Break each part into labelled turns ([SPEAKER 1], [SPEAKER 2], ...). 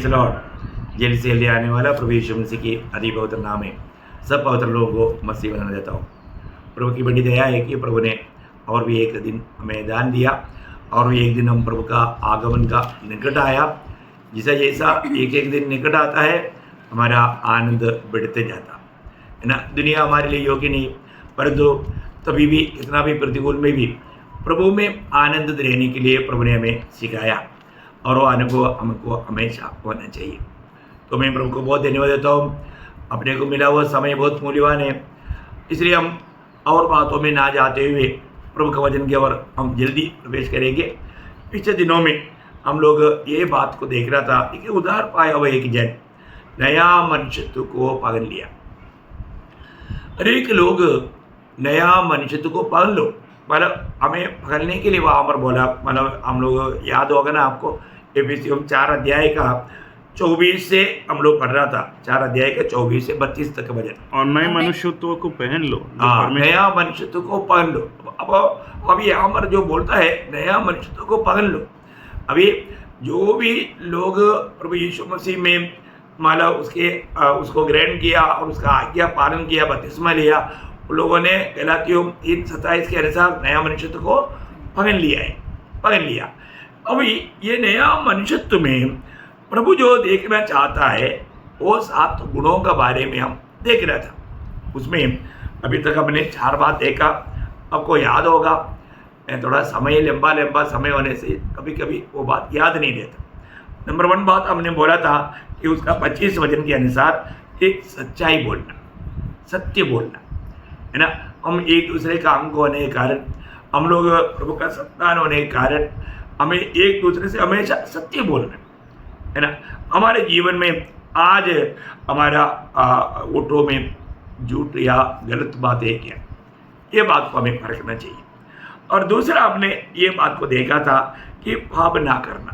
[SPEAKER 1] Praise Lord. Jail से ले आने वाला प्रभु यीशु मसीह की अति पवित्र नाम में सब पवित्र लोगों को मसीह बना देता हूँ। प्रभु की बड़ी दया है कि प्रभु ने और भी एक दिन हमें दान दिया और भी एक दिन हम प्रभु का आगमन का निकट आया। जैसा एक एक दिन निकट आता है हमारा आनंद बढ़ते जाता है ना। दुनिया हमारे लिए योग्य नहीं, परंतु तभी भी इतना भी प्रतिकूल में भी प्रभु में आनंद रहने के लिए प्रभु ने हमें सिखाया और वो अनुभव हमको हमेशा होना चाहिए। तो मैं प्रभु को बहुत धन्यवाद देता हूँ। अपने को मिला हुआ समय बहुत मूल्यवान है, इसलिए हम और बातों में ना जाते हुए प्रभु का वचन की ओर हम जल्दी प्रवेश करेंगे। पिछले दिनों में हम लोग ये बात को देख रहा था कि उधार पाया हुआ एक जन नया मनुष्यत्व को पकड़ लिया। अनेक लोग नया मनुष्यत्व को पकड़ लो, मतलब हमें पकड़ने के लिए वहाँ पर बोला, मतलब हम लोग याद होगा ना आपको, एफिसियों 4 अध्याय का 24 से हम लोग पढ़ रहा था, 4 अध्याय का 24 से 32 तक वचन।
[SPEAKER 2] और नए मनुष्यत्व को पहन लो।
[SPEAKER 1] हाँ, नया मनुष्यत्व को पहन लो। अब अभी यहाँ पर जो बोलता है नया मनुष्यत्व को पहन लो। अभी जो भी लोग प्रभु यीशु मसीह में माला उसको ग्रहण किया और उसका आज्ञा पालन किया, बपतिस्मा लिया, उन लोगों ने गलातियों 3:27 के अनुसार नया मनुष्यत्व को पहन लिया। अभी ये नया मनुष्यत्व में प्रभु जो देखना चाहता है वो 7 गुणों का बारे में हम देख रहा था। उसमें अभी तक हमने 4 बात देखा, आपको याद होगा। थोड़ा समय लंबा समय होने से कभी कभी वो बात याद नहीं रहता। नंबर 1 बात हमने बोला था कि उसका 25 वचन के अनुसार एक सच्चाई बोलना, सत्य बोलना, है ना। हम एक दूसरे का अंग होने के कारण, हम लोग प्रभु का संतान होने के कारण हमें एक दूसरे से हमेशा सत्य बोलना है ना। हमारे जीवन में आज हमारा ओटो में झूठ या गलत बात है क्या, ये बात को हमें परखना चाहिए। और दूसरा हमने ये बात को देखा था कि पाप ना करना।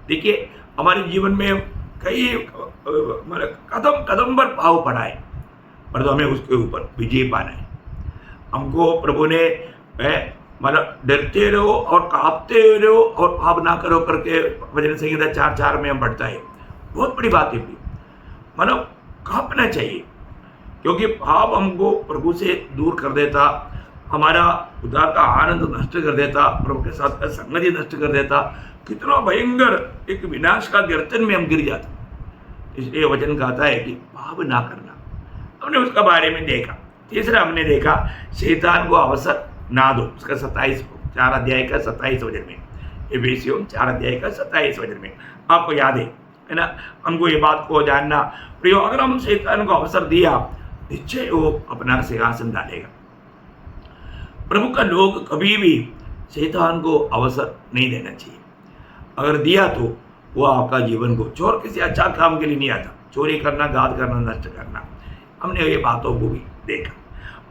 [SPEAKER 1] देखिए हमारे जीवन में कई मतलब कदम पर पाव पड़ा है, पर तो हमें उसके ऊपर विजय पाना है। हमको प्रभु ने मतलब डरते रहो और कांपते रहो और पाप ना करो करके भजन संहिता 4:4 में हम पढ़ता है। बहुत बड़ी बात है, मतलब कांपना चाहिए, क्योंकि पाप हमको प्रभु से दूर कर देता, हमारा उद्धार का आनंद नष्ट कर देता, प्रभु के साथ का संगति नष्ट कर देता। कितना भयंकर एक विनाश का गर्तन में हम गिर जाते। इसलिए वचन कहता है कि पाप ना करना। हमने उसका बारे में देखा। तीसरा हमने देखा शैतान को अवसर ना दो। उसका 4 अध्याय का 27 वचन में, एफिसियों 4 अध्याय का 27 वचन में आपको याद है ना। हमको ये बात को जानना प्रियो, अगर हम शैतान को अवसर दिया निश्चय वो अपना सिंहासन डालेगा। प्रभु का लोग कभी भी शैतान को अवसर नहीं देना चाहिए। अगर दिया तो वो आपका जीवन को, चोर किसी अच्छा काम के लिए नहीं आता, चोरी करना, घात करना, नष्ट करना। हमने ये बातों को भी देखा।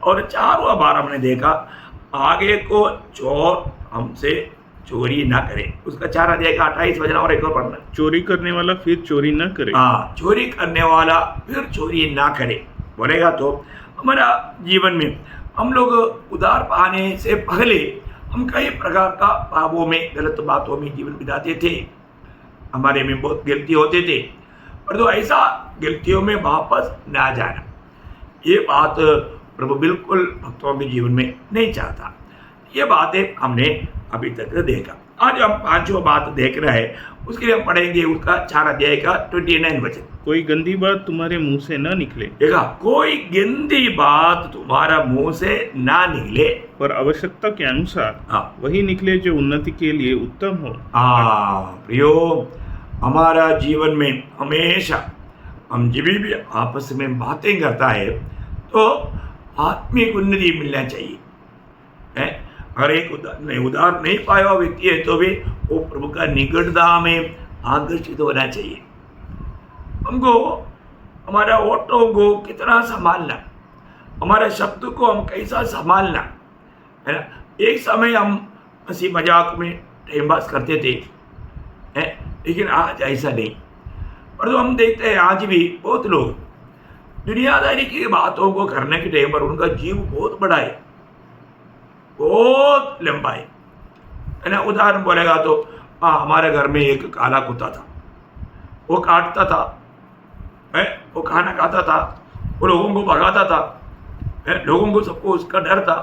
[SPEAKER 1] और 4वां बार हमने देखा आगे को चोर हमसे चोरी ना करे। उसका 4 अध्याय का 28 वचन और एक और पढ़ना।
[SPEAKER 2] चोरी करने वाला फिर चोरी ना करे।
[SPEAKER 1] हाँ, चोरी करने वाला फिर चोरी ना करे बोलेगा तो हमारा जीवन में हम लोग उधार पाने से पहले हम कई प्रकार का पापों में, गलत बातों में जीवन बिताते थे। हमारे में बहुत गलती होते थे, पर तो ऐसा गलतियों में वापस ना जाना, ये बात प्रभु बिल्कुल भक्तों के जीवन में नहीं चाहता। ये बातें हमने अभी तक देखा। आज हम 5वां बात देख रहे हैं, उसके लिए हम पढ़ेंगे उसका 4 अध्याय का 29 वचन।
[SPEAKER 2] कोई गंदी बात तुम्हारे मुंह से ना निकले।
[SPEAKER 1] देखा, कोई गंदी बात तुम्हारा मुंह से ना निकले,
[SPEAKER 2] पर आवश्यकता के अनुसार
[SPEAKER 1] हाँ
[SPEAKER 2] वही निकले जो उन्नति के लिए उत्तम हो।
[SPEAKER 1] प्रियो, हमारा जीवन में हमेशा हम जब भी आपस में बातें करता है तो आत्मिक उन्नति मिलना चाहिए है। अगर एक उधार नहीं पाया हुआ व्यक्ति है तो भी वो प्रभु का निकटता में आकर्षित होना चाहिए। हमको हमारा ओठों को कितना संभालना, हमारे शब्द को हम कैसा संभालना है ना। एक समय हम हंसी मजाक में टाइम पास करते थे है, लेकिन आज ऐसा नहीं। पर तो हम देखते हैं आज भी बहुत लोग दुनियादारी की बातों को करने के टाइम पर उनका जीव बहुत बड़ा है, बहुत लंबा है ना। उदाहरण बोलेगा तो हाँ, हमारे घर में एक काला कुत्ता था, वो काटता था, वो खाना खाता था, वो लोगों को भगाता था, लोगों को सबको उसका डर था।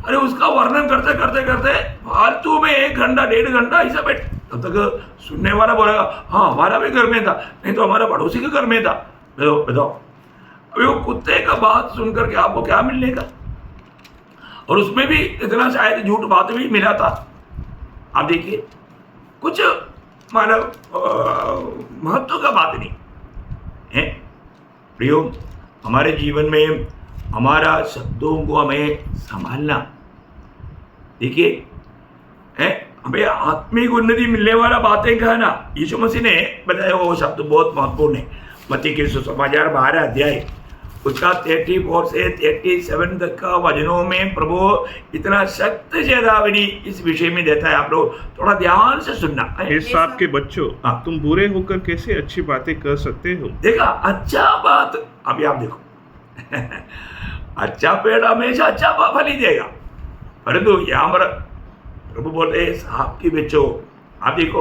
[SPEAKER 1] अरे उसका वर्णन करते करते करते फालतू में 1 घंटा 1.5 घंटा ऐसा बैठ, तब तक सुनने वाला बोलेगा हाँ हमारा भी घर में था, नहीं तो हमारा पड़ोसी के घर में था। बताओ बताओ, अभी वो कुत्ते का बात सुन करके आपको क्या मिलने का? और उसमें भी इतना शायद झूठ बात भी मिला था। आप देखिए, कुछ मानव महत्व का बात नहीं है। प्रियो, हमारे जीवन में हमारा शब्दों को हमें संभालना। देखिए, हमें आत्मिक उन्नति मिलने वाला बातें कहना, यीशु मसीह ने बताया वो शब्द बहुत महत्वपूर्ण है। मत्ती के सुसमाचार 12 अध्याय उसका 34 से 37 तक का वचनों में प्रभु इतना सख्त चेतावनी इस विषय में देता है। आप लोग थोड़ा ध्यान से सुनना।
[SPEAKER 2] हे सांप के बच्चों,
[SPEAKER 1] हाँ।
[SPEAKER 2] तुम बुरे होकर कैसे अच्छी बातें कर सकते हो?
[SPEAKER 1] देखा, अच्छा बात, अभी आप देखो अच्छा पेड़ हमेशा अच्छा फल ही देगा, परंतु यहाँ पर प्रभु बोलते हैं सांप के बच्चों। आप देखो,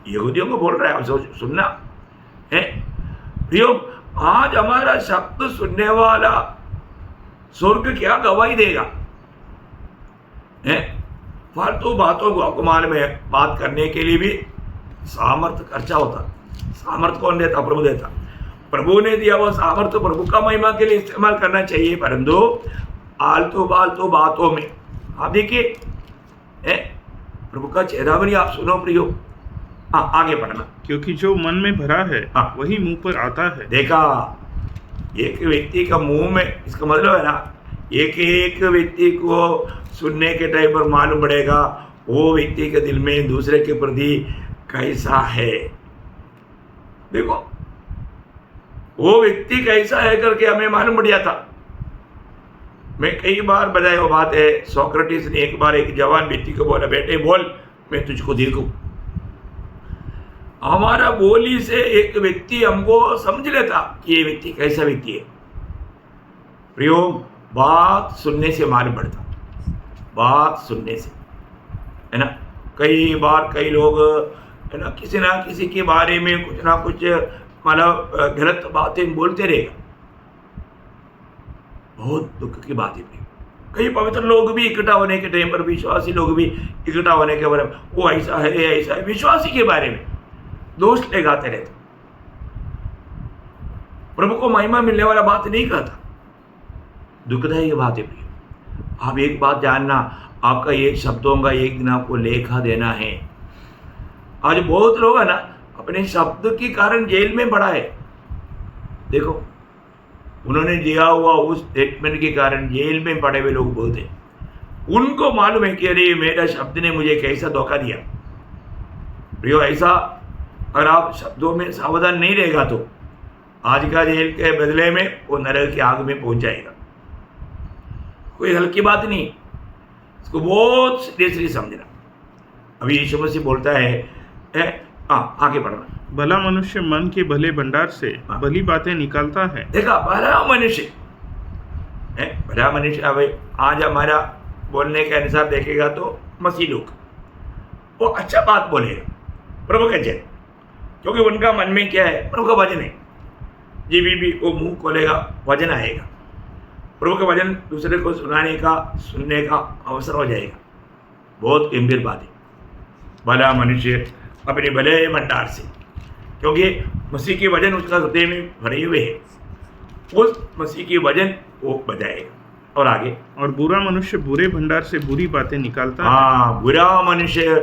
[SPEAKER 1] यहूदियों को बोल रहा है, आप सुनना है प्रियो। आज हमारा शब्द सुनने वाला स्वर्ग क्या गवाही देगा? फालतू बातों को आपको मालूम है, बात करने के लिए भी सामर्थ्य खर्चा होता। सामर्थ्य कौन देता? प्रभु देता। प्रभु ने दिया वो सामर्थ्य प्रभु का महिमा के लिए इस्तेमाल करना चाहिए, परंतु आलतू फालतू बातों में आप देखिए प्रभु का चेतावनी आप सुनो प्रियो। हाँ, आगे बढ़ना।
[SPEAKER 2] क्योंकि जो मन में भरा है
[SPEAKER 1] हाँ।
[SPEAKER 2] वही मुंह पर आता है।
[SPEAKER 1] देखा, एक व्यक्ति का मुंह में, इसका मतलब है ना, एक व्यक्ति को सुनने के टाइम पर मालूम पड़ेगा वो व्यक्ति के दिल में दूसरे के प्रति कैसा है। देखो, वो व्यक्ति कैसा है करके हमें मालूम पड़ जाता। मैं कई बार बताया वो बात है, सोक्रेटिस ने एक बार एक जवान व्यक्ति को बोला, बेटे बोल, मैं तुझको देखूं। हमारा बोली से एक व्यक्ति हमको समझ लेता कि ये व्यक्ति कैसा व्यक्ति है। प्रियो, बात सुनने से मालूम पड़ता, बात सुनने से, है ना। कई बार कई लोग है ना किसी के बारे में कुछ ना कुछ मतलब गलत बातें बोलते रहेगा। बहुत दुख की बात है। कई पवित्र लोग भी इकट्ठा होने के टाइम पर, विश्वासी लोग भी इकट्ठा होने के बारे में वो ऐसा है, विश्वासी के बारे में दोष लगाते रहते। प्रभु को महिमा मिलने वाला बात नहीं कहता। दुखदायी बात है। आप एक बात जानना, आपका ये शब्दों का एक दिन आपको लेखा देना है। आज बहुत लोग है ना अपने शब्द के कारण जेल में पड़ा है। देखो, उन्होंने दिया हुआ उस स्टेटमेंट के कारण जेल में पड़े हुए लोग बोलते, उनको मालूम है कि अरे मेरा शब्द ने मुझे कैसा धोखा दिया। प्रियो, ऐसा अगर आप शब्दों में सावधान नहीं रहेगा तो आज का जेल के बदले में वो नरक की आग में पहुंच जाएगा। कोई हल्की बात नहीं, इसको बहुत सीरियसली समझना। अभी यीशु मसीह बोलता है आगे बढ़ना।
[SPEAKER 2] भला मनुष्य मन के भले भंडार से भली बातें निकालता है।
[SPEAKER 1] देखा, भला मनुष्य भला मनुष्य। अब आज हमारा बोलने के अनुसार देखेगा तो मसीह लोग वो अच्छा बात बोलेगा, प्रभु का जय, क्योंकि उनका मन में क्या है? प्रभु का वचन है। जी भी वो मुंह खोलेगा, वचन आएगा। प्रभु का वचन दूसरे को सुनने का अवसर हो जाएगा। बहुत गंभीर बात है। भला मनुष्य अपने भले भंडार से, क्योंकि मसीह के वचन उसका हृदय में भरे हुए है, उस मसीह के वचन वो बजाएगा। और आगे,
[SPEAKER 2] और बुरा मनुष्य बुरे भंडार से बुरी बातें निकालता है।
[SPEAKER 1] हाँ, बुरा मनुष्य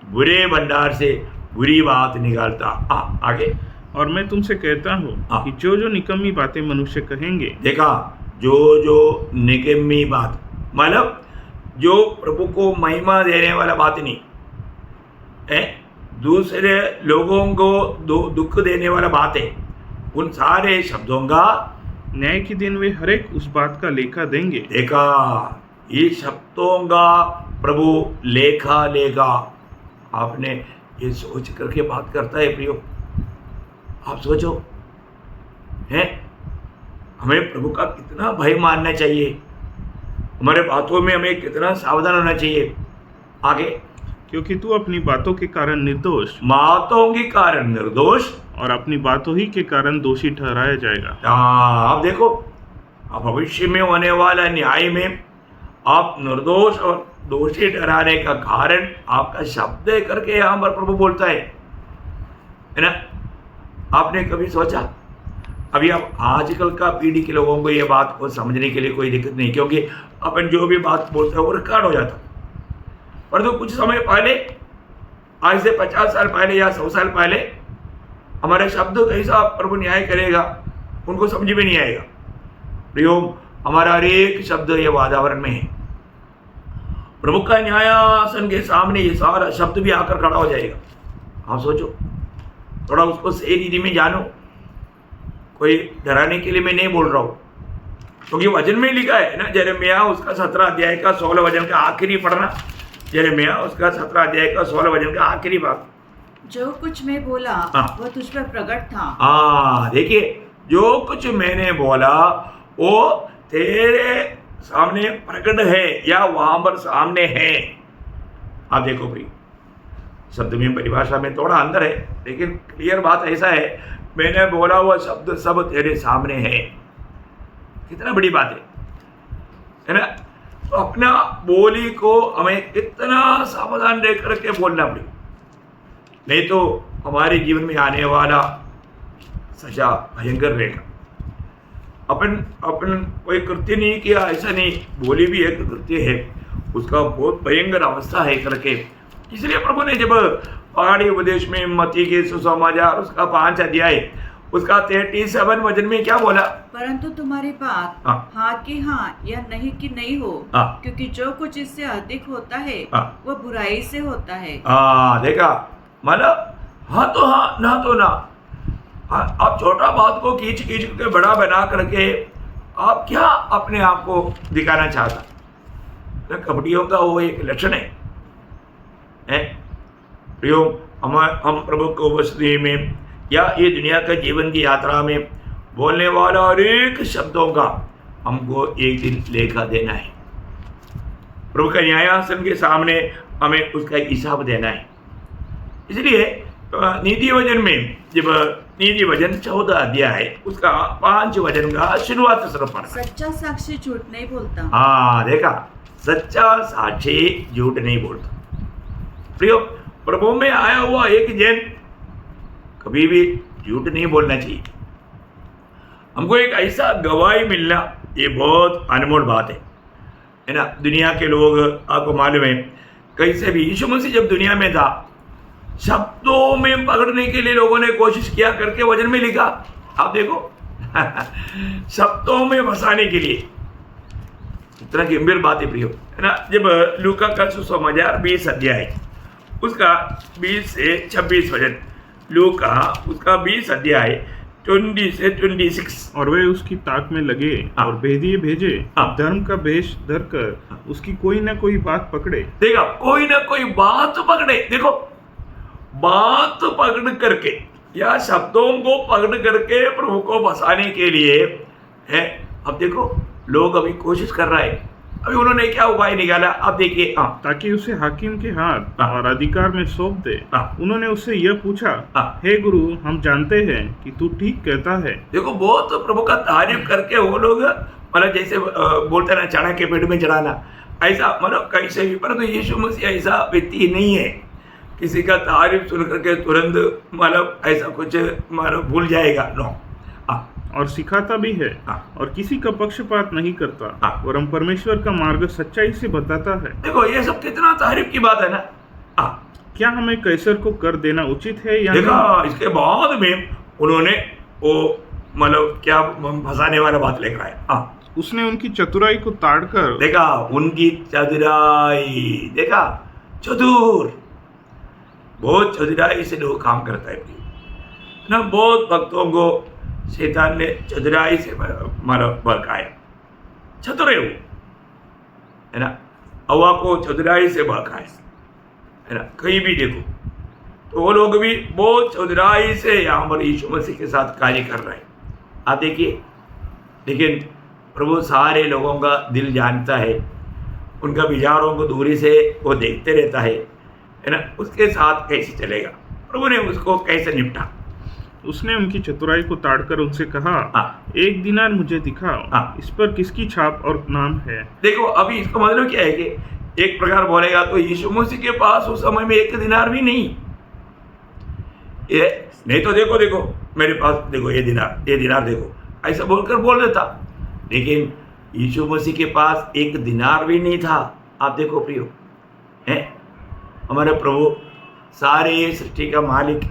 [SPEAKER 1] बुरे भंडार से बुरी बात निकालता। आगे,
[SPEAKER 2] और मैं तुमसे कहता हूँ कि जो जो निकम्मी बातें मनुष्य कहेंगे।
[SPEAKER 1] देखा, जो जो निकम्मी बात मतलब जो प्रभु को महिमा देने वाला बात नहीं है, दूसरे लोगों को दुख देने वाला बात है, उन सारे शब्दों का
[SPEAKER 2] न्याय के दिन वे हर एक उस बात का लेखा देंगे।
[SPEAKER 1] देखा, ये शब्दों का प्रभु लेखा लेगा। आपने ये सोच करके बात करता है प्रियो, आप सोचो हैं, हमें प्रभु का कितना भय मानना चाहिए, हमारे बातों में हमें कितना सावधान होना चाहिए। आगे,
[SPEAKER 2] क्योंकि तू अपनी बातों के कारण निर्दोष
[SPEAKER 1] बातों के कारण निर्दोष,
[SPEAKER 2] और अपनी बातों ही के कारण दोषी ठहराया जाएगा।
[SPEAKER 1] आप देखो, अब भविष्य में होने वाला न्याय में आप निर्दोष और दोषी ठहराने का कारण आपका शब्द है करके यहाँ पर प्रभु बोलता है ना। आपने कभी सोचा? अभी आप आजकल का पीढ़ी के लोगों को ये बात को समझने के लिए कोई दिक्कत नहीं, क्योंकि अपन जो भी बात बोलते हैं वो रिकॉर्ड हो जाता। परंतु कुछ समय पहले, आज से 50 साल पहले या 100 साल पहले, हमारे शब्द कैसा प्रभु न्याय करेगा उनको समझ में नहीं आएगा। प्रियो, हमारा हर एक शब्द ये वातावरण में है। प्रभु का न्यायासन के सामने ये सारा शब्द भी आकर खड़ा हो जाएगा। आप सोचो, थोड़ा उसको सही रीति में जानो। कोई डराने के लिए मैं नहीं बोल रहा हूँ, क्योंकि वचन में लिखा है ना, यिर्मयाह उसका 17 अध्याय का 16 वचन का आखिरी पढ़ना। यिर्मयाह उसका 17 अध्याय का 16 वचन का आखिरी भाग।
[SPEAKER 3] जो कुछ मैं बोला वह तुझ पर प्रकट था।
[SPEAKER 1] देखिए, जो कुछ मैंने बोला वो तेरे सामने प्रकट है या वहां पर सामने है। आप देखो भाई, शब्द में परिभाषा में थोड़ा अंदर है, लेकिन क्लियर बात ऐसा है, मैंने बोला हुआ शब्द सब तेरे सामने है। कितना बड़ी बात है ना। तो अपना बोली को हमें कितना सावधान रह करके बोलना पड़े, नहीं तो हमारे जीवन में आने वाला सजा भयंकर रहेगा। अपन कोई कृत्य नहीं किया ऐसा नहीं, बोली भी एक कृत्य है, उसका बहुत भयंकर अवस्था है करके। इसलिए प्रभु ने जब पहाड़ी उपदेश में मत्ती के सुसमाचार उसका 5 अध्याय उसका 37 वचन में क्या बोला? परंतु
[SPEAKER 3] तुम्हारी बात हाँ कि हाँ या नहीं कि नहीं हो, क्योंकि जो कुछ इससे अधिक होता है वह बुराई से होता है।
[SPEAKER 1] देखा, मतलब हाँ तो हाँ, ना तो ना। आप छोटा बात को खींच के बड़ा बना करके आप क्या अपने आप को दिखाना चाहता? तो कपटियों का वो एक लक्षण है। प्रियो, हम प्रभु को वस्तु में या ये दुनिया का जीवन की यात्रा में बोलने वाला हर एक शब्दों का हमको एक दिन लेखा देना है। प्रभु का न्यायासन के सामने हमें उसका हिसाब देना है। इसलिए नीति वचन में जब नीति वचन 14 अध्याय उसका 5 वचन का शुरुआत सिर्फ पढ़ा।
[SPEAKER 3] सच्चा साक्षी झूठ नहीं बोलता।
[SPEAKER 1] देखा, सच्चा साक्षी झूठ नहीं बोलता। प्रियो, प्रभु में आया हुआ एक जन कभी भी झूठ नहीं बोलना चाहिए। हमको एक ऐसा गवाही मिलना ये बहुत अनमोल बात है ना। दुनिया के लोग, आपको मालूम है, कैसे भी यीशु मसीह जब दुनिया में था, शब्दों में पकड़ने के लिए लोगों ने कोशिश किया करके वचन में लिखा। आप देखो शब्दों में फंसाने के लिए इतना गंभीर बात है प्रियो, है ना। जब लूका का सुसमाचार 20 अध्याय उसका 20 से 26 वचन, लूका उसका 20 अध्याय 20 से 26।
[SPEAKER 2] और वे उसकी ताक में लगे और भेदिए भेजे, धर्म का भेष धर कर उसकी कोई ना कोई बात पकड़े।
[SPEAKER 1] देखा, कोई ना कोई बात पकड़े। देखो, बात पकड़ करके या शब्दों को पकड़ करके प्रभु को फंसाने के लिए है। अब देखो, लोग अभी कोशिश कर रहे हैं। अभी उन्होंने क्या उपाय निकाला, अब देखिए।
[SPEAKER 2] ताकि उसे हाकिम के हाथ और अधिकार में सौंप दे। उन्होंने उससे यह पूछा, हे गुरु, हम जानते हैं कि तू ठीक कहता है।
[SPEAKER 1] देखो, बहुत प्रभु का तारीफ करके वो लोग, मतलब जैसे बोलते ना, चढ़ा के पेट में चढ़ाना, ऐसा मतलब कैसे भी। परंतु यीशु मसीह ऐसा व्यक्ति नहीं है, किसी का तारीफ सुन करके तुरंत मतलब ऐसा कुछ मतलब भूल जाएगा। नो,
[SPEAKER 2] और सिखाता भी है और किसी का पक्षपात नहीं करता, और हम परमेश्वर का मार्ग सच्चाई से बताता है।
[SPEAKER 1] देखो, ये सब कितना तारीफ की बात है ना।
[SPEAKER 2] क्या हमें कैसर को कर देना उचित है या
[SPEAKER 1] देखा, इसके बाद में उन्होंने वो मतलब क्या फंसाने वाला बात लेकर आए।
[SPEAKER 2] उसने उनकी चतुराई को ताड़कर,
[SPEAKER 1] देखा, उनकी चतुराई, देखा, चतुर, बहुत चतुराई से लोग काम करता है ना। बहुत भक्तों को शैतान ने चतुराई से मारा बहकाया। चतुर है वो, है ना। हवा को चतुराई से बहकाया, है ना। कहीं भी देखो तो वो लोग भी बहुत चतुराई से यहाँ पर यीशु मसीह के साथ कार्य कर रहे हैं। आप देखिए, लेकिन प्रभु सारे लोगों का दिल जानता है, उनका विचारों को दूरी से वो देखते रहता है है ना, उसके साथ कैसे चलेगा, प्रभु ने उसको कैसे निपटा।
[SPEAKER 2] उसने उनकी चतुराई को ताड़कर उनसे कहा,
[SPEAKER 1] हाँ।
[SPEAKER 2] 1 दिनार मुझे दिखाओ,
[SPEAKER 1] हाँ।
[SPEAKER 2] इस पर किसकी छाप और नाम है।
[SPEAKER 1] देखो अभी इसका मतलब क्या है कि एक प्रकार बोलेगा तो यीशु मसीह के पास उस समय में 1 दिनार भी नहीं, ये नहीं तो देखो देखो मेरे पास देखो ये दिनार देखो, ऐसा बोलकर बोल देता। लेकिन यीशु मसीह के पास 1 दिनार भी नहीं था। आप देखो प्रियो, है हमारे प्रभु सारे सृष्टि का मालिक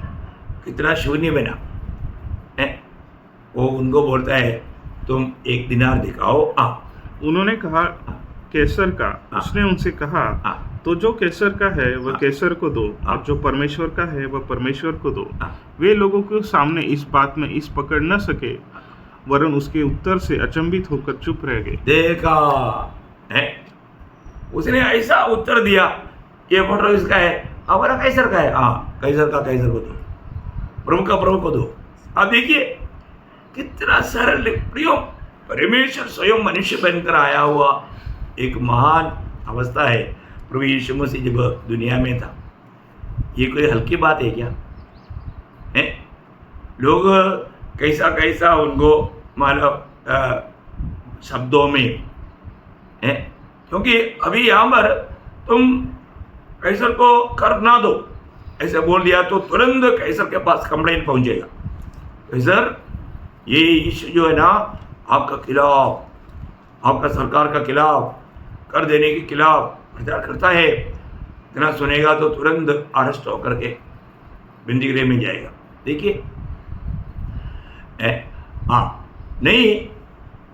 [SPEAKER 1] कितना शून्य बना है, वो उनको बोलता है तुम 1 दिनार दिखाओ।
[SPEAKER 2] उन्होंने कहा, कैसर का।
[SPEAKER 1] हाँ।
[SPEAKER 2] उसने उनसे कहा,
[SPEAKER 1] हाँ।
[SPEAKER 2] तो जो कैसर का है वह
[SPEAKER 1] हाँ।
[SPEAKER 2] कैसर को दो,
[SPEAKER 1] हाँ।
[SPEAKER 2] और जो परमेश्वर का है वह परमेश्वर को दो।
[SPEAKER 1] हाँ।
[SPEAKER 2] वे लोगों के सामने इस बात में इस पकड़ न सके, वरन उसके उत्तर से अचंभित होकर चुप रह गए।
[SPEAKER 1] देखा है, उसने ऐसा उत्तर दिया, ये फोटो इसका है, हमारा कैसर का है, हाँ कैसर का कैसर को दो, प्रभु का प्रभु को दो। आप देखिए कितना सरल प्रियो, परमेश्वर स्वयं मनुष्य बनकर आया हुआ एक महान अवस्था है। प्रभु यीशु मसीह जब दुनिया में था, ये कोई हल्की बात है क्या है? लोग कैसा कैसा उनको मानो शब्दों में है, क्योंकि अभी यहाँ पर तुम कैसर को कर ना दो ऐसे बोल दिया तो तुरंत कैसर के पास कंप्लेंट पहुंचेगा। कैसर ये यीशु जो है ना आपका खिलाफ, आपका सरकार का खिलाफ, कर देने के खिलाफ प्रचार करता है, इतना सुनेगा तो तुरंत अरेस्ट होकर के बिंदीगृह में जाएगा। देखिए हाँ नहीं,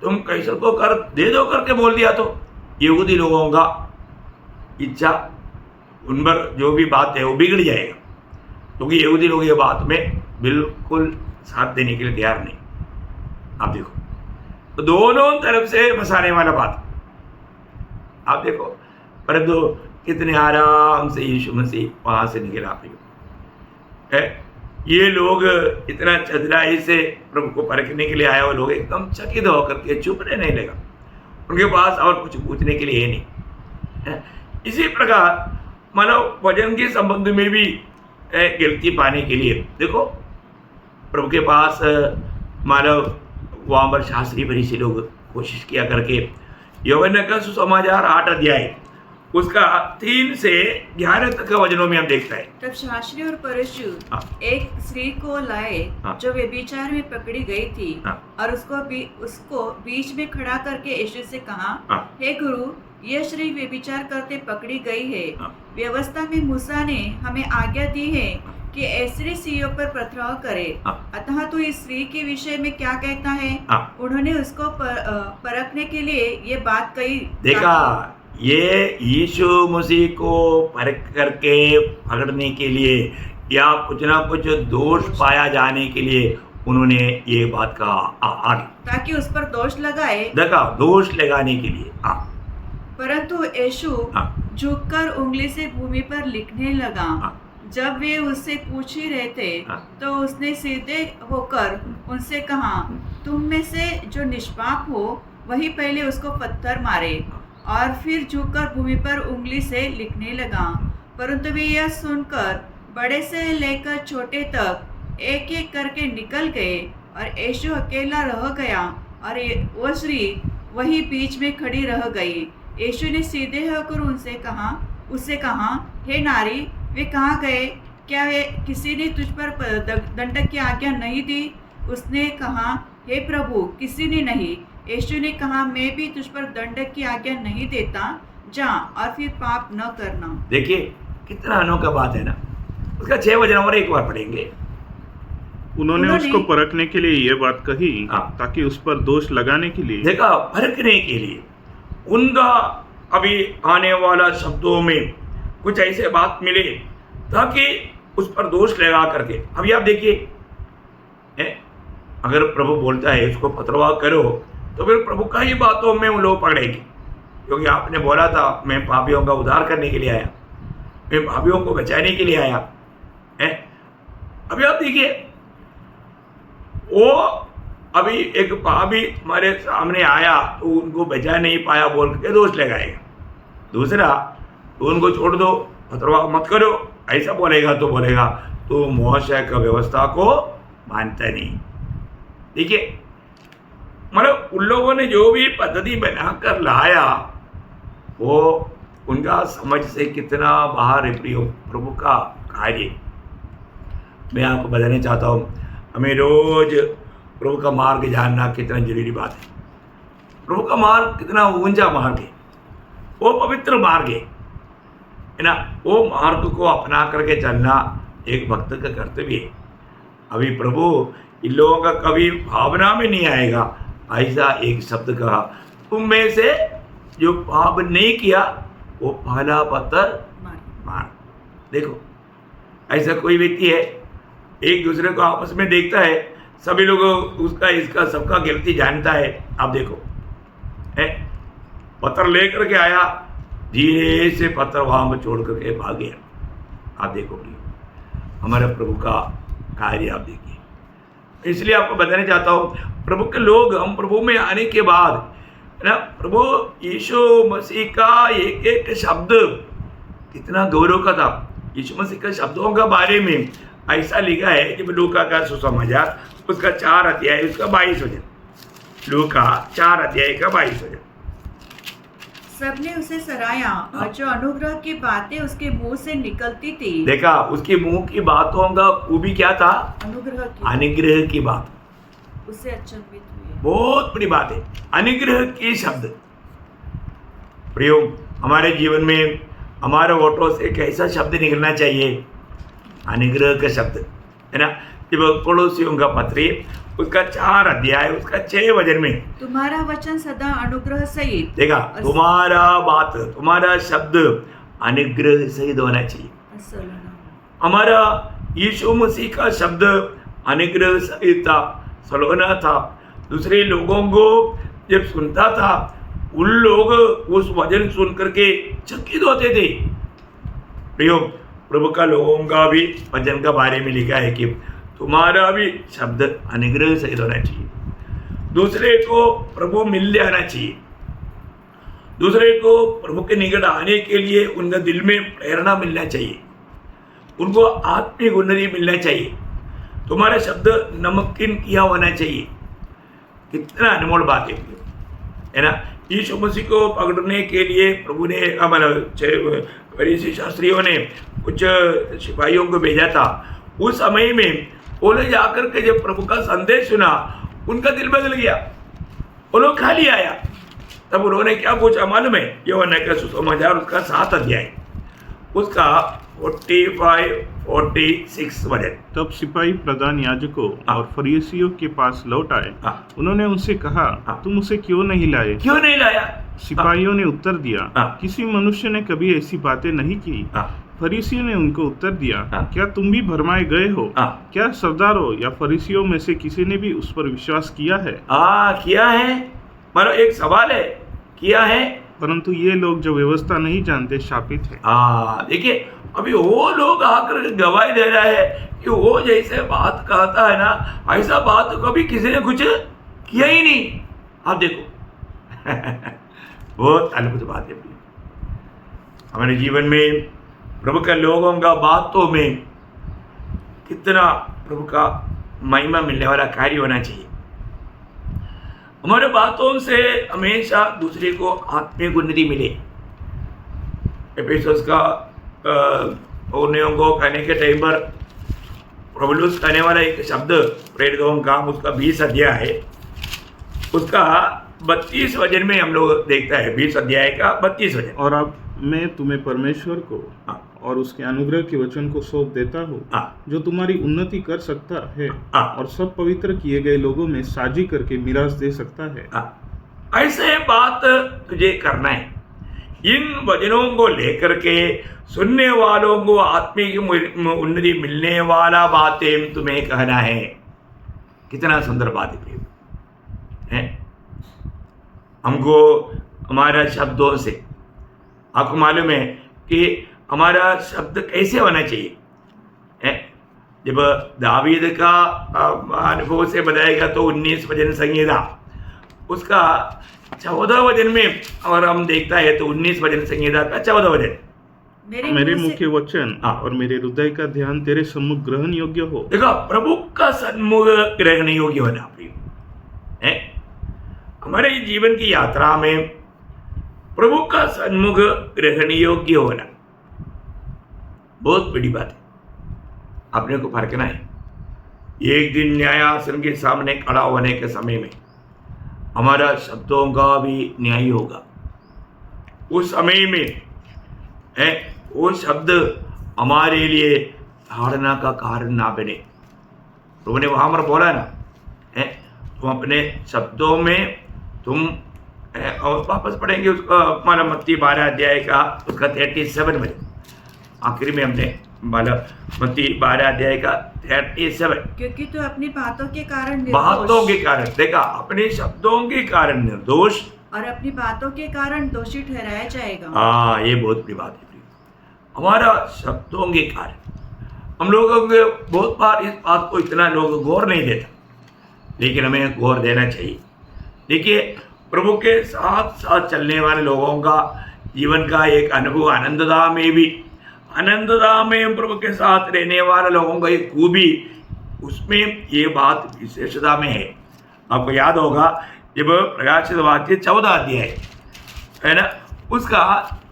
[SPEAKER 1] तुम कैसर को कर दे दो करके बोल दिया तो यहूदी लोगों का इच्छा, उन पर जो भी बात है वो बिगड़ जाएगा, क्योंकि यहूदी लोग ये बात में बिल्कुल साथ देने के लिए तैयार नहीं। आप देखो तो दोनों तरफ से फंसाने वाला बात आप देखो, परंतु कितने आराम से यीशु मसीह वहां से निकल आ है। ये लोग इतना चतुराई से प्रभु को परखने के लिए आए हुए लोग एकदम चकित होकर के चुप रहने लगा, उनके पास और कुछ पूछने के लिए नहीं है। इसी प्रकार मानव वजन के संबंध में भी गिनती पाने के लिए देखो, प्रभु के पास मानव वहाँ पर शास्त्री फरीसी लोग कोशिश किया करके यूहन्ना का सुसमाचार 8 अध्याय उसका 3 से 11 तक का वचनों में हम देखते हैं।
[SPEAKER 3] तब शास्त्री और फरीसी एक स्त्री को लाए जो व्यभिचार में पकड़ी गई थी, और उसको बीच में खड़ा करके यीशु से कहा, हे गुरु, यह स्त्री व्यभिचार करते पकड़ी गई है। व्यवस्था में मूसा ने हमें आज्ञा दी है कि ऐसी स्त्रियों पर पथराव करे, अतः तू इस स्त्री के विषय में क्या कहता है? उन्होंने उसको परखने के लिए ये बात कही।
[SPEAKER 1] देखा, ये यीशु मसीह को परख करके पकड़ने के लिए या कुछ ना कुछ दोष पाया जाने के लिए उन्होंने ये बात कहा,
[SPEAKER 3] ताकि उस पर दोष लगाए।
[SPEAKER 1] देखा, दोष लगाने के लिए।
[SPEAKER 3] परंतु यीशु झुककर उंगली से भूमि पर लिखने लगा। जब वे उससे पूछ ही रहे थे तो उसने सीधे होकर उनसे कहा, तुम में से जो निष्पाप हो वही पहले उसको पत्थर मारे। और फिर झुककर भूमि पर उंगली से लिखने लगा। परंतु वे यह सुनकर बड़े से लेकर छोटे तक एक एक करके निकल गए, और यीशु अकेला रह गया, और वह स्त्री वही बीच में खड़ी रह गई। यीशु ने सीधे होकर उससे कहा, हे नारी, वे कहाँ गए? क्या वे किसी ने तुझ पर दंडक की आज्ञा नहीं दी? उसने कहा, हे प्रभु, किसी ने नहीं। यीशु ने कहा, मैं भी तुझ पर दंडक की आज्ञा नहीं देता, जा और फिर पाप न करना।
[SPEAKER 1] देखिए कितना अनोखा बात है ना। उसका 6 वचन और एक बार पढ़ेंगे।
[SPEAKER 2] उन्होंने उसको परखने के लिए यह बात कही, ताकि उस पर दोष लगाने के लिए।
[SPEAKER 1] देखा, परखने के लिए उनका अभी आने वाला शब्दों में कुछ ऐसे बात मिले ताकि उस पर दोष लगा करके। अभी आप देखिए, अगर प्रभु बोलता है इसको पथरवाह करो, तो फिर प्रभु का ही बातों में वो लोग पकड़ेंगे, क्योंकि आपने बोला था मैं पापियों का उद्धार करने के लिए आया, मैं पापियों को बचाने के लिए आया है। अभी आप देखिए, वो अभी एक पापी हमारे सामने आया तो उनको बचा नहीं पाया बोल के दोष लगाएगा। दूसरा, तो उनको छोड़ दो, पथरवाह मत करो, ऐसा बोलेगा तो मोशे का व्यवस्था को मानता नहीं। देखिए, मतलब उन लोगों ने जो भी पद्धति बनाकर लाया वो उनका समझ से कितना बाहर है प्रियो प्रभु का कार्य। मैं आपको बताना चाहता हूँ, हमें रोज प्रभु का मार्ग जानना कितना जरूरी बात है। प्रभु का मार्ग कितना ऊंचा मार्ग है, वो पवित्र मार्ग है ना। वो मार्ग को अपना करके चलना एक भक्त का कर्तव्य है। अभी प्रभु इन लोगों का कभी भावना में नहीं आएगा, ऐसा एक शब्द कहा, तुम में से जो पाप नहीं किया वो पहला पत्थर मार। देखो, ऐसा कोई व्यक्ति है एक दूसरे को आपस में देखता है, सभी लोग उसका इसका सबका गलती जानता है। आप देखो, पत्थर लेकर के आया, धीरे से पत्थर वहां पर छोड़ करके भाग गया। आप देखो हमारे प्रभु का कार्य आप देखिए। इसलिए आपको बताना चाहता हूँ, प्रभु के लोग, हम प्रभु में आने के बाद ना, प्रभु यीशु मसीह का एक एक शब्द कितना गौरव का था। यीशु मसीह के शब्दों के बारे में ऐसा लिखा है कि लूका का सुसमाचार उसका 4 अध्याय उसका 22 वचन, लूका 4 अध्याय का 22 वचन।
[SPEAKER 3] सबने उसे सराहा और जो अनुग्रह की बातें उसके मुंह से निकलती थी।
[SPEAKER 1] देखा, उसके मुंह की बातों का वो भी क्या था? अनुग्रह की बात।
[SPEAKER 3] उससे अचंभित हुए।
[SPEAKER 1] बहुत बड़ी बात है, अनुग्रह के शब्द। प्रियो, हमारे जीवन में हमारे ओठों से कैसा शब्द निकलना चाहिए? अनुग्रह का शब्द, है ना। जब कोलोसियों का पत्री उसका 4 अध्याय उसका 6 वचन में,
[SPEAKER 3] तुम्हारा वचन सदा अनुग्रह सहित।
[SPEAKER 1] देखा, तुम्हारा बात, तुम्हारा शब्द अनुग्रह सहित होना चाहिए। हमारा यीशु मसीह का शब्द अनुग्रह सहित था, सलोना था। दूसरे लोगों को जब सुनता था, उन लोग उस वचन सुन करके चकित होते थे। प्रियो, प्रभु का लोगों का भी वचन का बारे में लिखा है कि तुम्हारा भी शब्द अनुग्रह सहित होना चाहिए। दूसरे को प्रभु मिल आना चाहिए। दूसरे को प्रभु के निकट आने के लिए उनका दिल में प्रेरणा मिलना चाहिए, उनको आत्मिक उन्नति मिलना चाहिए। तुम्हारा शब्द नमकीन किया होना चाहिए। कितना अनमोल बात है ना। यीशु मसीह को पकड़ने के लिए प्रभु ने, फरीसी शास्त्रियों ने कुछ सिपाहियों को भेजा था। उस समय में वो लोग जाकर के जब प्रभु का संदेश सुना, उनका दिल बदल गया, वो लोग खाली आया। तब उन्होंने क्या पूछा मालूम है? यूहन्ना का सुसमाचार उसका 7 अध्याय उसका 45-46 वचन।
[SPEAKER 2] तब सिपाही प्रधान याजकों और फरीसियों के पास लौट आए। उन्होंने उनसे कहा, तुम उसे क्यों नहीं लाए?
[SPEAKER 1] क्यों नहीं लाया?
[SPEAKER 2] सिपाहियों ने उत्तर दिया, किसी मनुष्य ने कभी ऐसी बातें नहीं की। फरीसियों ने उनको उत्तर दिया, क्या तुम भी भरमाए गए हो? क्या सरदारों या फरीसियों में से किसी ने भी उस पर विश्वास किया है?
[SPEAKER 1] किया है, मतलब एक सवाल है, किया है।
[SPEAKER 2] परंतु ये लोग जो व्यवस्था नहीं जानते शापित है।
[SPEAKER 1] देखिए, अभी वो लोग आकर गवाही दे रहा है कि वो जैसे बात कहता है ना, ऐसा बात कभी किसी ने कुछ किया ही नहीं। आप देखो बहुत अद्भुत बात है। हमारे जीवन में प्रभु के लोगों का बातों में कितना प्रभु का महिमा मिलने वाला कार्य होना चाहिए। हमारे बातों से हमेशा दूसरे को आत्मिक उन्नति मिले। एफेसस का उन्हें को कहने के टाइम पर पौलुस कहने वाला एक शब्द प्रेरितों का उसका 20 अध्याय है, उसका 32 वचन में हम लोग देखता है। 20 अध्याय का 32 वचन।
[SPEAKER 2] और अब मैं तुम्हें परमेश्वर को और उसके अनुग्रह के वचन को सौंप देता हूँ, जो तुम्हारी उन्नति कर सकता है और सब पवित्र किए गए लोगों में साझी करके मिरास दे सकता है।
[SPEAKER 1] ऐसे बात तुझे करना है। इन वचनों को लेकर के सुनने वालों को आत्मिक उन्नति मिलने वाला बातें तुम्हें कहना है। कितना सुंदर बात है। हमको हमारा शब्दों से, आपको मालूम है कि हमारा शब्द कैसे होना चाहिए। जब दावीद का अनुभव से बताएगा तो 19 वचन संहिता उसका 14 वचन में, और हम देखता है तो 19 वचन संहिता का 14 वचन,
[SPEAKER 2] मेरे
[SPEAKER 3] मुंह
[SPEAKER 2] मुख
[SPEAKER 3] से
[SPEAKER 2] के वचन
[SPEAKER 1] हाँ।
[SPEAKER 2] और मेरे हृदय का ध्यान तेरे सम्मुख ग्रहण योग्य हो।
[SPEAKER 1] देखो, प्रभु का सन्मुख ग्रहण योग्य होना प्रिय है। हमारे जीवन की यात्रा में प्रभु का सन्मुख ग्रहण योग्य होना बहुत बड़ी बात है। आपने को परखना है। एक दिन न्यायासन के सामने खड़ा होने के समय में हमारा शब्दों का भी न्याय होगा। उस समय में है वो शब्द हमारे लिए धारणा का कारण ना बने। प्रभु ने वहां पर बोला ना है, तुम अपने शब्दों में तुम और वापस पढ़ेंगे उसका हमारा मत्ती 12 अध्याय का उसका 37 में आखिरी में हमने मतलब मत्ती 12 अध्याय का 37,
[SPEAKER 3] क्योंकि तू अपनी बातों के कारण
[SPEAKER 1] बातों के कारण, देखा, अपने शब्दों के कारण निर्दोष
[SPEAKER 3] और अपनी बातों के कारण दोषी ठहराया जाएगा।
[SPEAKER 1] हाँ, ये बहुत बड़ी बात है। हमारा शब्दों के कारण हम लोगों को बहुत बार इस बात को इतना लोग गौर नहीं देता, लेकिन हमें गौर देना चाहिए। देखिए, प्रभु के साथ साथ चलने वाले लोगों का जीवन का एक अनुभव आनंददा में भी, आनंददा में प्रभु के साथ रहने वाले लोगों का एक खूबी, उसमें ये बात विशेषता में है। आपको याद होगा जब प्रकाशित वाक्य 14 अध्याय है ना, उसका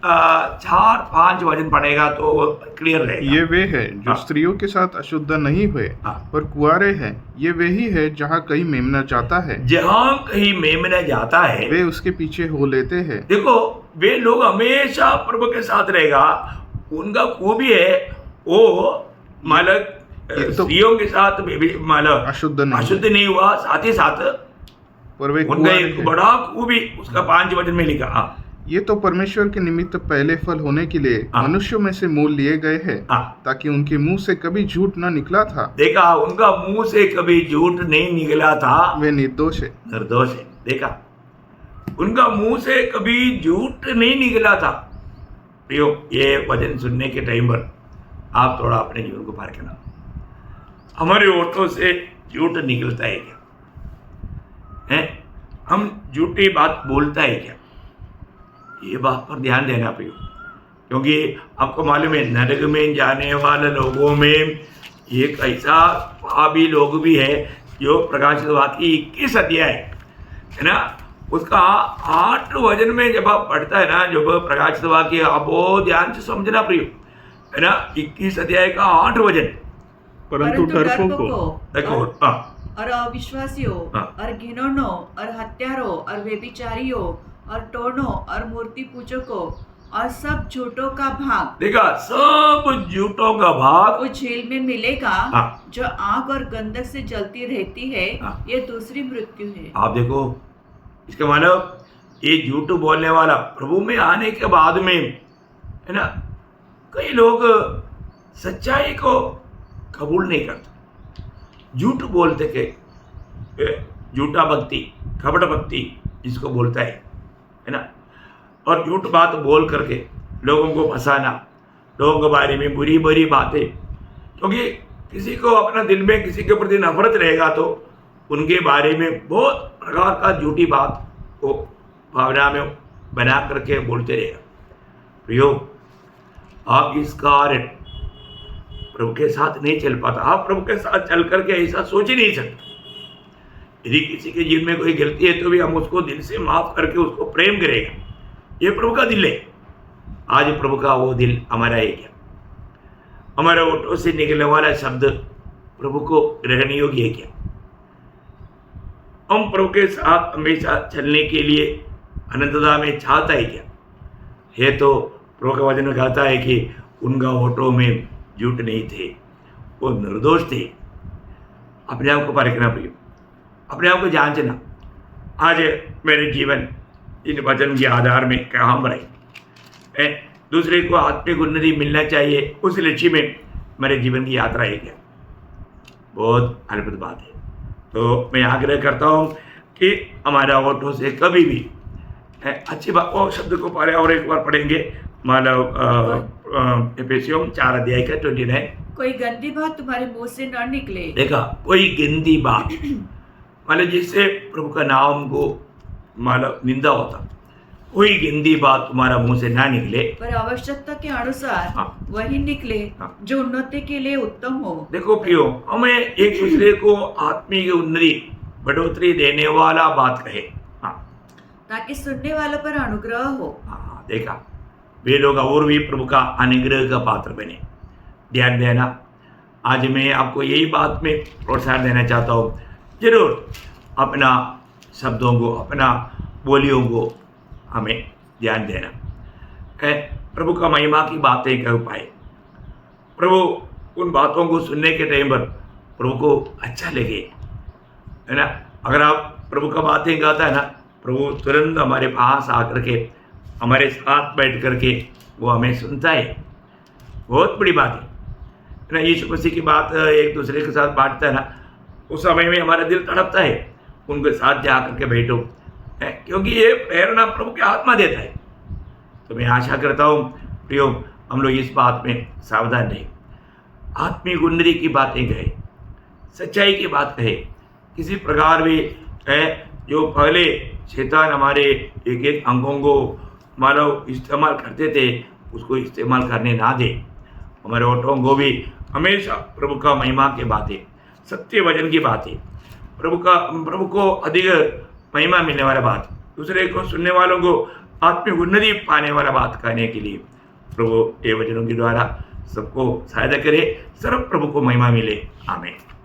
[SPEAKER 1] 4-5 वचन पड़ेगा तो क्लियर रहेगा।
[SPEAKER 2] ये वे है जो स्त्रियों के साथ अशुद्ध नहीं हुए पर कुआरे हैं। ये वे ही है जहाँ कहीं मेमना जाता है,
[SPEAKER 1] जहाँ कहीं मेमना जाता है
[SPEAKER 2] वे उसके पीछे हो लेते हैं।
[SPEAKER 1] देखो, वे लोग हमेशा प्रभु के साथ रहेगा। उनका खूबी है वो मालक स्त्रियों के साथ मालक
[SPEAKER 2] अशुद्ध
[SPEAKER 1] नहीं हुआ, साथ ही साथ
[SPEAKER 2] पर वे
[SPEAKER 1] उनका एक बड़ा खूबी उसका 5 वचन में लिखा।
[SPEAKER 2] ये तो परमेश्वर के निमित्त पहले फल होने के लिए मनुष्यों में से मोल लिए गए हैं, ताकि उनके मुंह से कभी झूठ न निकला था।
[SPEAKER 1] देखा, उनका मुंह से कभी झूठ नहीं निकला था,
[SPEAKER 2] वे निर्दोष है,
[SPEAKER 1] निर्दोष है। देखा, उनका मुंह से कभी झूठ नहीं निकला था। प्रियो, ये वचन सुनने के टाइम पर आप थोड़ा अपने जीवन को परखना। हमारे होठों से झूठ निकलता है क्या? है, हम झूठी बात बोलता है क्या? ये बात पर ध्यान देना प्रियो, क्योंकि आपको मालूम है नरक में जाने वाले लोगों में एक ऐसा पापी लोग भी है जो प्रकाशित वाक्य 21 अध्याय है ना, उसका 8 वचन में जब आप पढ़ता है ना, जब प्रकाशित वाक्य, आप बहुत ध्यान से समझना प्रियो, है ना, 21 अध्याय का 8 वचन,
[SPEAKER 2] परंतु डरपोकों
[SPEAKER 3] और अविश्वासियों और घिनौनों और हत्यारों और व्यभिचारियों और टोनों और मूर्ति पूजकों और सब झूठों का भाग, देखा,
[SPEAKER 1] सब झूठों का भाग
[SPEAKER 3] वो झील में मिलेगा जो आग और गंधक से जलती रहती है। ये दूसरी मृत्यु है।
[SPEAKER 1] आप देखो, इसका मतलब ये झूठ बोलने वाला प्रभु में आने के बाद में, है ना, कई लोग सच्चाई को कबूल नहीं करते, झूठ बोलते के झूठा भक्ति, कपट भक्ति जिसको बोलता है ना, और झूठ बात बोल करके लोगों को फंसाना, लोगों के बारे में बुरी बुरी बातें, क्योंकि किसी को अपना दिल में किसी के प्रति नफरत रहेगा तो उनके बारे में बहुत प्रकार का झूठी बात को भावना में बना करके बोलते रहेगा। प्रियो, आप इस कारण प्रभु के साथ नहीं चल पाता। आप प्रभु के साथ चल करके ऐसा सोच ही नहीं सकते। यदि किसी के जीवन में कोई गलती है तो भी हम उसको दिल से माफ करके उसको प्रेम करेगा। ये प्रभु का दिल है। आज प्रभु का वो दिल हमारा है क्या? हमारे होठों से निकलने वाला शब्द प्रभु को ग्रहण योग्य है क्या? हम प्रभु के साथ हमेशा चलने के लिए अनंतता में चाहता है क्या? ये तो प्रभु का वचन कहता है कि उनका होठों में झूठ नहीं थे, वो निर्दोष थे। अपने आप को परखना प्रिय, अपने आप को जांचना। आज मेरे जीवन इन वचन के आधार में कहाँ पर है? दूसरे को आत्मिक उन्नति मिलना चाहिए, उस लक्ष्य में मेरे जीवन की यात्रा है क्या? बहुत अद्भुत बात है। तो मैं आग्रह करता हूँ कि हमारा होठों से कभी भी अच्छी बात, वो शब्द को पढ़े और एक बार पढ़ेंगे, मानव एफेसियों 4 अध्याय का 29,
[SPEAKER 3] कोई गंदी बात तुम्हारे मुंह से न निकले।
[SPEAKER 1] देखा, कोई गंदी बात मतलब जिससे प्रभु का नाम को मतलब निंदा होता, कोई गंदी बात तुम्हारा मुंह से ना निकले।
[SPEAKER 3] पर आवश्यकता के अनुसार
[SPEAKER 1] हाँ।
[SPEAKER 3] वही निकले
[SPEAKER 1] हाँ।
[SPEAKER 3] जो उन्नति के लिए उत्तम हो।
[SPEAKER 1] देखो प्रियो, हमें एक दूसरे को आत्मिक उन्नति बढ़ोतरी देने वाला बात कहे। हाँ
[SPEAKER 3] ताकि सुनने वालों पर अनुग्रह हो।
[SPEAKER 1] हाँ, देखा वे लोग और भी प्रभु का अनुग्रह का पात्र बने। ध्यान देना, आज मैं आपको यही बात में प्रोत्साहन देना चाहता हूँ, जरूर अपना शब्दों को, अपना बोलियों को हमें ध्यान देना है। प्रभु का महिमा की बातें कर पाए, प्रभु उन बातों को सुनने के टाइम पर प्रभु को अच्छा लगे, है ना। अगर आप प्रभु का बातें गाता है ना, प्रभु तुरंत हमारे पास आकर के हमारे साथ बैठ करके वो हमें सुनता है। बहुत बड़ी बात है ना। यीशु मसीह की बात एक दूसरे के साथ बांटता है ना, उस समय में हमारा दिल तड़पता है, उनके साथ जा करके बैठो है, क्योंकि ये प्रेरणा प्रभु की आत्मा देता है। तो मैं आशा करता हूँ प्रियो, हम लोग इस बात में सावधान रहे, आत्मिक उन्नति की बातें कहे, सच्चाई की बात कहे। किसी प्रकार भी है जो पहले शैतान हमारे एक एक अंगों को मानव इस्तेमाल करते थे, उसको इस्तेमाल करने ना दे। हमारे ओठों को भी हमेशा प्रभु का महिमा की बातें, सत्य वचन की बातें, प्रभु को अधिक महिमा मिलने वाला बात, दूसरे को सुनने वालों को आत्मिक उन्नति पाने वाला बात कहने के लिए प्रभु ये वचनों के द्वारा सबको सहायता करे। सर्व प्रभु को महिमा मिले। आमीन।